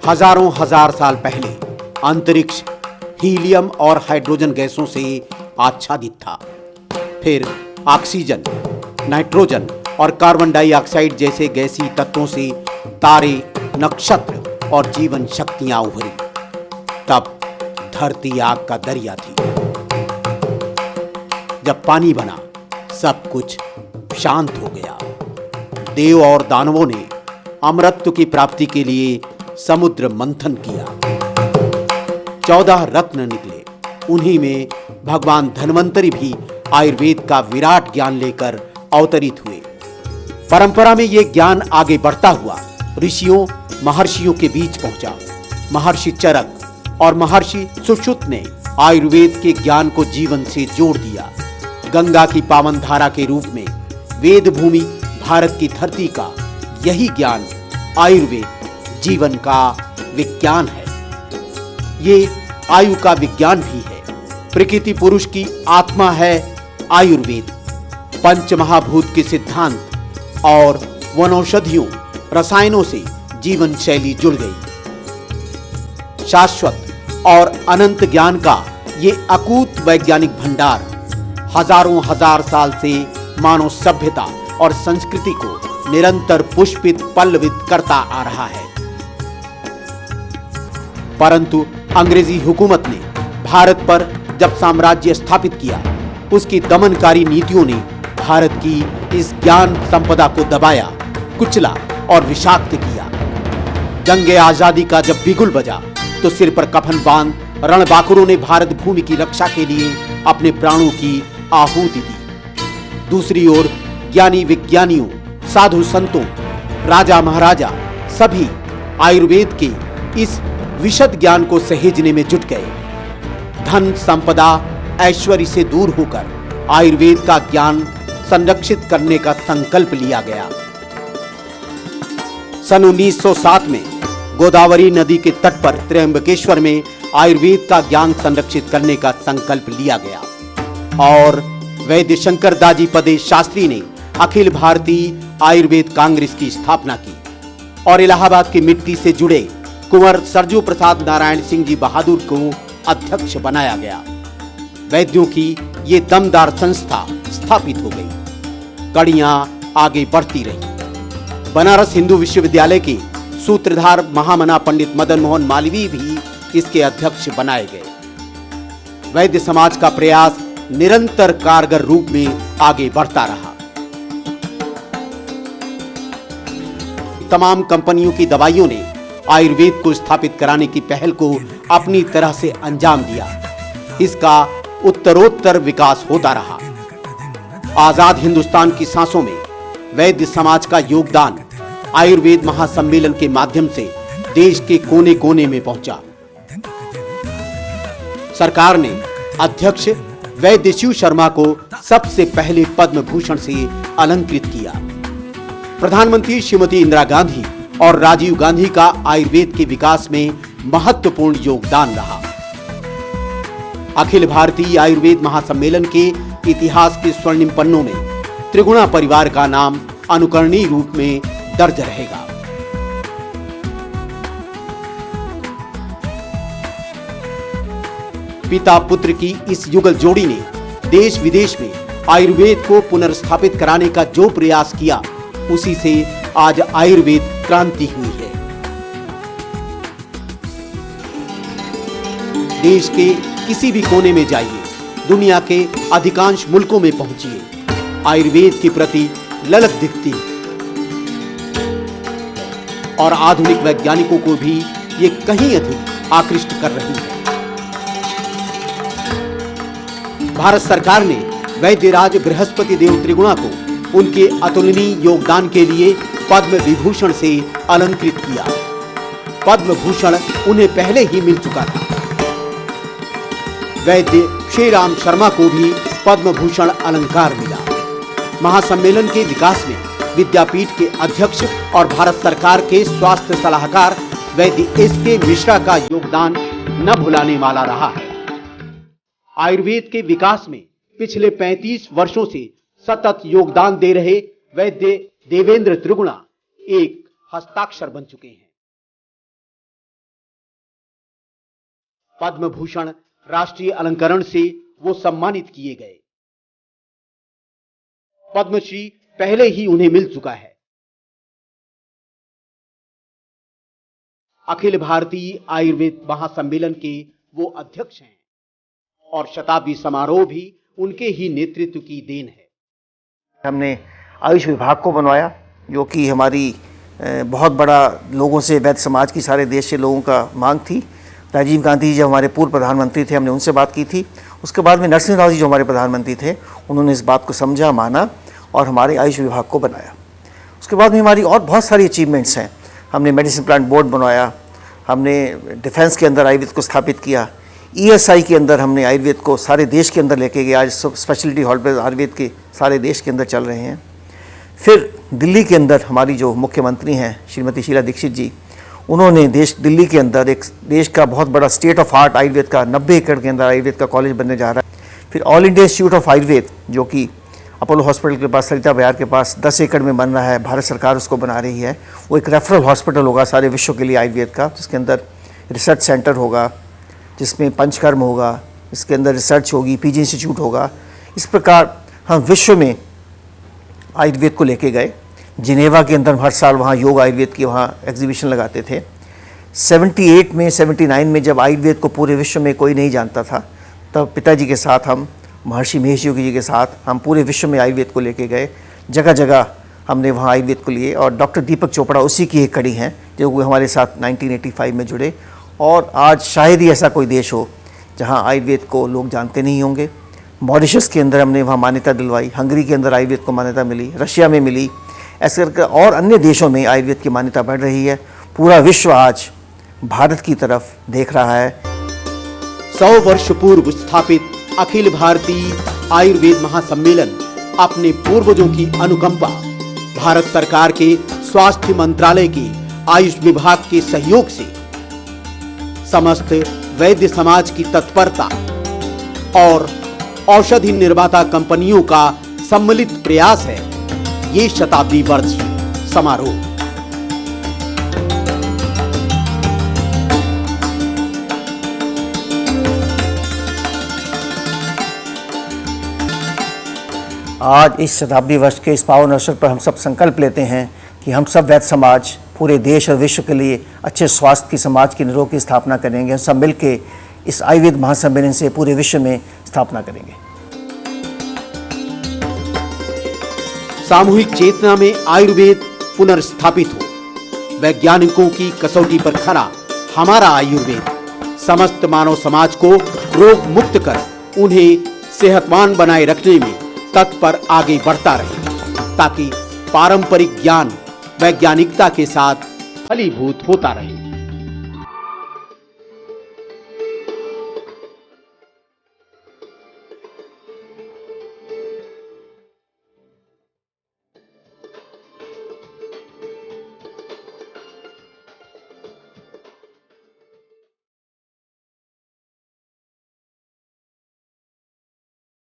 हजारों हजार साल पहले अंतरिक्ष हीलियम और हाइड्रोजन गैसों से आच्छादित था। फिर ऑक्सीजन, नाइट्रोजन और कार्बन डाइऑक्साइड जैसे गैसीय तत्वों से तारे, नक्षत्र और जीवन शक्तियां उभरी। तब धरती आग का दरिया थी। जब पानी बना, सब कुछ शांत हो गया। देव और दानवों ने अमरत्व की प्राप्ति के लिए समुद्र मंथन किया। 14 रत्न निकले। उन्हीं में भगवान धन्वंतरी भी आयुर्वेद का विराट ज्ञान लेकर अवतरित हुए। परंपरा में यह ज्ञान आगे बढ़ता हुआ ऋषियों, महर्षियों के बीच पहुंचा। महर्षि चरक और महर्षि सुश्रुत ने आयुर्वेद के ज्ञान को जीवन से जोड़ दिया। गंगा की पावन धारा के रूप में वेद भूमि भारत की धरती का यही ज्ञान आयुर्वेद जीवन का विज्ञान है। ये आयु का विज्ञान भी है। प्रकृति पुरुष की आत्मा है आयुर्वेद। पंच महाभूत के सिद्धांत और वनौषधियों, रसायनों से जीवन शैली जुड़ गई। शाश्वत और अनंत ज्ञान का ये अकूत वैज्ञानिक भंडार हजारों हजार साल से मानव सभ्यता और संस्कृति को निरंतर पुष्पित पल्लवित करता आ रहा है। परंतु अंग्रेजी हुकूमत ने भारत पर जब साम्राज्य स्थापित किया, उसकी दमनकारी नीतियों ने भारत की इस ज्ञान संपदा को दबाया, कुचला और विषाक्त किया। जंगे आजादी का जब बिगुल बजा तो सिर पर कफन बांध रणबांकुरों ने भारत भूमि की रक्षा के लिए अपने प्राणों की आहुति दी। दूसरी ओर ज्ञानी विज्ञानियों, साधु संतों, राजा महाराजा सभी आयुर्वेद के इस विशद ज्ञान को सहेजने में जुट गए। धन संपदा ऐश्वर्य से दूर होकर आयुर्वेद का ज्ञान संरक्षित करने का संकल्प लिया गया। सन 1907 में गोदावरी नदी के तट पर त्र्यंबकेश्वर में आयुर्वेद का ज्ञान संरक्षित करने का संकल्प लिया गया और वैद्य शंकर दाजी पदे शास्त्री ने अखिल भारतीय आयुर्वेद कांग्रेस की स्थापना की और इलाहाबाद की मिट्टी से जुड़े कुंवर सरजू प्रसाद नारायण सिंह जी बहादुर को अध्यक्ष बनाया गया। वैद्यों की ये दमदार संस्था स्थापित हो गई। कड़ियां आगे बढ़ती रही। बनारस हिंदू विश्वविद्यालय के सूत्रधार महामना पंडित मदन मोहन मालवीय भी इसके अध्यक्ष बनाए गए। वैद्य समाज का प्रयास निरंतर कारगर रूप में आगे बढ़ता रहा। तमाम कंपनियों की दवाइयों ने आयुर्वेद को स्थापित कराने की पहल को अपनी तरह से अंजाम दिया। इसका उत्तरोत्तर विकास होता रहा। आजाद हिंदुस्तान की सांसों में वैद्य समाज का योगदान आयुर्वेद महासम्मेलन के माध्यम से देश के कोने कोने में पहुंचा। सरकार ने अध्यक्ष वैद्य शिव शर्मा को सबसे पहले पद्म भूषण से अलंकृत किया। प्रधानमंत्री श्रीमती इंदिरा गांधी और राजीव गांधी का आयुर्वेद के विकास में महत्वपूर्ण योगदान रहा। अखिल भारतीय आयुर्वेद महासम्मेलन के इतिहास के स्वर्णिम पन्नों में त्रिगुणा परिवार का नाम अनुकरणीय रूप में दर्ज रहेगा। पिता पुत्र की इस युगल जोड़ी ने देश विदेश में आयुर्वेद को पुनर्स्थापित कराने का जो प्रयास किया, उसी से आज आयुर्वेद क्रांति हुई है। देश के किसी भी कोने में जाइए, दुनिया के अधिकांश मुल्कों में पहुंचिए, आयुर्वेद के प्रति ललक दिखती है और आधुनिक वैज्ञानिकों को भी ये कहीं अधिक आकृष्ट कर रही है। भारत सरकार ने वैद्यराज बृहस्पति देव त्रिगुणा को उनके अतुलनीय योगदान के लिए पद्म विभूषण से अलंकृत किया। पद्म भूषण उन्हें पहले ही मिल चुका था। वैद्य श्री राम शर्मा को भी पद्म भूषण अलंकार मिला। महासम्मेलन के विकास में विद्यापीठ के अध्यक्ष और भारत सरकार के स्वास्थ्य सलाहकार वैद्य एस.के. मिश्रा का योगदान न भुलाने वाला रहा है। आयुर्वेद के विकास में पिछले 35 वर्षों से सतत योगदान दे रहे वैद्य देवेंद्र त्रिगुणा एक हस्ताक्षर बन चुके हैं। पद्म भूषण राष्ट्रीय अलंकरण से वो सम्मानित किए गए। पद्मश्री पहले ही उन्हें मिल चुका है। अखिल भारतीय आयुर्वेद महासम्मेलन के वो अध्यक्ष हैं और शताब्दी समारोह भी उनके ही नेतृत्व की देन है। हमने आयुष विभाग को बनवाया, जो कि हमारी बहुत बड़ा लोगों से, वैद्य समाज की, सारे देश से लोगों का मांग थी। राजीव गांधी जी हमारे पूर्व प्रधानमंत्री थे, हमने उनसे बात की थी। उसके बाद में नरसिंह राव जी जो हमारे प्रधानमंत्री थे, उन्होंने इस बात को समझा, माना और हमारे आयुष विभाग को बनाया। उसके बाद में हमारी और बहुत सारी अचीवमेंट्स हैं। हमने मेडिसिन प्लांट बोर्ड बनवाया, हमने डिफेंस के अंदर आयुर्वेद को स्थापित किया, ESI के अंदर हमने आयुर्वेद को सारे देश के अंदर लेके गए। आज स्पेशलिटी हॉस्पिटल आयुर्वेद के सारे देश के अंदर चल रहे हैं। फिर दिल्ली के अंदर हमारी जो मुख्यमंत्री हैं श्रीमती शीला दीक्षित जी, उन्होंने दिल्ली के अंदर एक देश का बहुत बड़ा स्टेट ऑफ आर्ट आयुर्वेद का 90 एकड़ के अंदर आयुर्वेद का कॉलेज बनने जा रहा है। फिर all India institute of Ayurveda, जो कि अपोलो हॉस्पिटल के पास, सरिता बाजार के पास 10 एकड़ में बन रहा है, भारत सरकार उसको बना रही है। वो एक रेफरल हॉस्पिटल होगा सारे विश्व के लिए आयुर्वेद का, जिसके अंदर रिसर्च सेंटर होगा, जिसमें पंचकर्म होगा, इसके अंदर रिसर्च होगी, PG इंस्टीट्यूट होगा। इस प्रकार हम विश्व में आयुर्वेद को लेके गए। जिनेवा के अंदर हर साल वहाँ योग आयुर्वेद की वहाँ एग्जीबिशन लगाते थे। 79 में जब आयुर्वेद को पूरे विश्व में कोई नहीं जानता था, तब पिताजी के साथ हम, महर्षि महेश योगी जी के साथ हम पूरे विश्व में आयुर्वेद को लेके गए। जगह जगह हमने वहाँ आयुर्वेद को लिए, और डॉक्टर दीपक चोपड़ा उसी की एक कड़ी हैं, जो वो हमारे साथ 1985 में जुड़े। और आज शायद ही ऐसा कोई देश हो जहाँ आयुर्वेद को लोग जानते नहीं होंगे। मॉरिशस के अंदर हमने वहाँ मान्यता दिलवाई, हंगरी के अंदर आयुर्वेद को मान्यता मिली, रशिया में मिली, ऐसे करके और अन्य देशों में आयुर्वेद की मान्यता बढ़ रही है। पूरा विश्व आज भारत की तरफ देख रहा है। 100 वर्ष पूर्व स्थापित अखिल भारतीय आयुर्वेद महासम्मेलन अपने पूर्वजों की अनुकंपा, भारत सरकार के स्वास्थ्य मंत्रालय के आयुष विभाग के सहयोग से, समस्त वैद्य समाज की तत्परता और औषधि निर्माता कंपनियों का सम्मिलित प्रयास है ये शताब्दी वर्ष समारोह। आज इस शताब्दी वर्ष के इस पावन अवसर पर हम सब संकल्प लेते हैं कि हम सब वैद्य समाज पूरे देश और विश्व के लिए अच्छे स्वास्थ्य की, समाज की निरोग की स्थापना करेंगे। हम सब मिलकर इस आयुर्वेद महासम्मेलन से पूरे विश्व में स्थापना करेंगे। सामूहिक चेतना में आयुर्वेद पुनर्स्थापित हो। वैज्ञानिकों की कसौटी पर खरा हमारा आयुर्वेद समस्त मानव समाज को रोग मुक्त कर उन्हें सेहतमान बनाए रखने में तत्पर आगे बढ़ता रहे, ताकि पारंपरिक ज्ञान वैज्ञानिकता के साथ फलीभूत होता रहे।